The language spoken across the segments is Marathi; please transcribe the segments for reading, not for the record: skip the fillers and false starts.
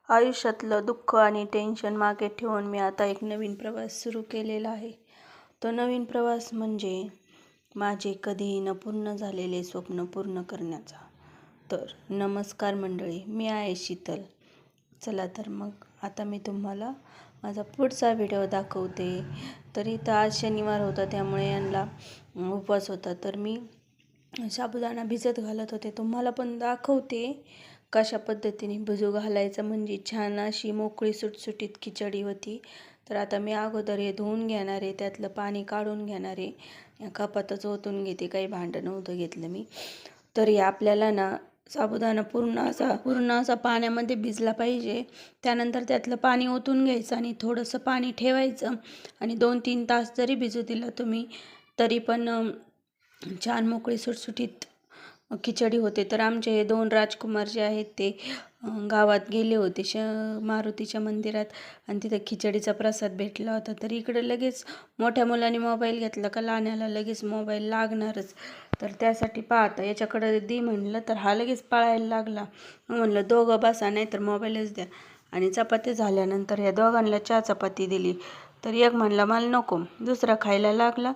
आयुष्यातलं दुःख आणि टेन्शन मागे ठेवून मी आता एक नवीन प्रवास सुरू केलेला आहे. तो नवीन प्रवास म्हणजे माझे कधीही न पूर्ण झालेले स्वप्न पूर्ण करण्याचा. तर नमस्कार मंडळी, मी आहे शीतल. चला तर मग आता मी तुम्हाला माझा पुढचा व्हिडिओ दाखवते. तर इथं आज शनिवार होता, त्यामुळे यांना उपवास होता. तर मी साबुदाणा भिजत घालत होते. तुम्हाला पण दाखवते कशा पद्धतीने भिजू घालायचं, म्हणजे छान अशी मोकळी सुटसुटीत खिचडी होती. तर आता मी अगोदर हे धुवून घेणार आहे, त्यातलं पाणी काढून घेणार आहे. या कपातच ओतून घेते, काही भांडं नव्हतं घेतलं मी. तर हे आपल्याला ना साबुदाणा पूर्ण असा पाण्यामध्ये भिजला पाहिजे. त्यानंतर त्यातलं पाणी ओतून घ्यायचं आणि थोडंसं पाणी ठेवायचं आणि 2-3 तास जरी भिजू दिलं तुम्ही तरी पण छान मोकळी सुटसुटीत खिचडी होते. तर आमचे हे 2 राजकुमार जे आहेत ते गावात गेले होते मारुतीच्या मंदिरात आणि तिथं खिचडीचा प्रसाद भेटला होता. तर इकडे लगेच मोठ्या मुलाने मोबाईल घेतला का लहान्याला लगेच मोबाईल लागणारच. तर त्यासाठी पाहता याच्याकडे दे म्हणलं तर हा लगेच पळायला लागला. म्हणलं दोघं बसा, नाही तर मोबाईलच द्या. आणि चपाती झाल्यानंतर या दोघांना 4 चपाती दिली. तर एक म्हणला मला नको, दुसरा खायला लागला,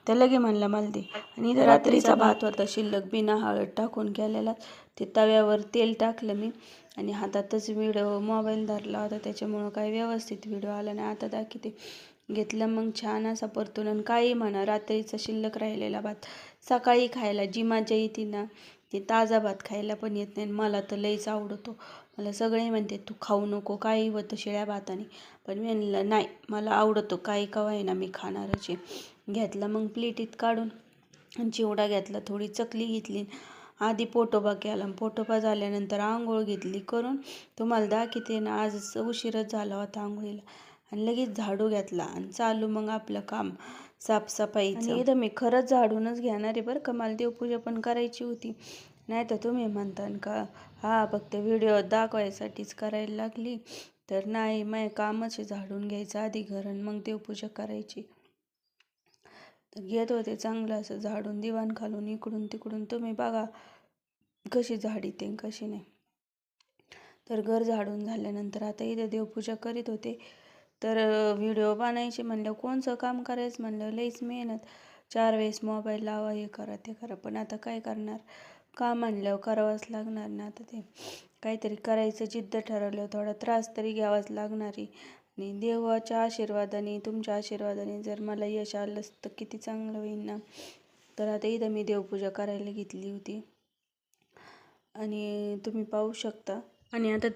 तर लगे म्हणला मला दे. आणि इथं रात्रीचा भात होता शिल्लक, बिना हळद टाकून केलेला. ते तव्यावर तेल टाकलं मी आणि हातातच मोबाईल धरला होता, त्याच्यामुळं काही व्यवस्थित व्हिडिओ आला नाही. आता दाखवते. घेतलं मग छान असा परतून. आणि काही म्हणा, रात्रीचा शिल्लक राहिलेला भात सकाळी खायला जी मजा येते ना, ते ताजा भात खायला पण येत नाही. मला तर लईच आवडतो. मला सगळे म्हणते तू खाऊ नको, काही होतं शिळ्या भाताने, पण मी म्हणलं नाही, मला आवडतो, काही कवाय ना मी खाणारच आहे. घेतला मग प्लेटीत काढून आणि चिवडा घेतला, थोडी चकली घेतली. आधी पोटोबा केला, पोटोबा झाल्यानंतर आंघोळ घेतली करून. तुम्हाला दाखवते ना, आज उशीरच झाला होता आंघोळीला. आणि लगेच झाडू घेतला आणि चालू मग आपलं काम साफसफाईचं. आणि इथं मी खरंच झाडूनच घेणार आहे बरं का, मला देवपूजा पण करायची होती. नाही तर तुम्ही म्हणता का हा फक्त व्हिडिओ दाखवायसाठीच करायला लागली. तर नाही, माझं कामच आहे झाडून घ्यायचं आधी घर आणि मग देवपूजा करायची. तर घेत होते चांगलं असं झाडून, दिवाण खालून इकडून तिकडून. तुम्ही बघा कशी झाडीते कशी नाही. तर घर झाडून झाल्यानंतर आता इथं देवपूजा करीत होते. तर व्हिडिओ बनायचे म्हणलं, कोणचं काम करायचं म्हणलं, लईच मेहनत. 4 वेळेस मोबाईल लावा, हे करा ते करा, पण आता काय करणार, काम म्हणल्यावर करावंच लागणार ना. आता ते काहीतरी करायचं जिद्द ठरवलं, थोडा त्रास तरी घ्यावाच लागणार आहे. आणि देवाच्या आशीर्वादाने, तुमच्या आशीर्वादाने जर मला यश आलंच तर किती चांगलं होईल ना. तर आता इथं मी देवपूजा करायला घेतली होती आणि तुम्ही पाहू शकता. आणि आता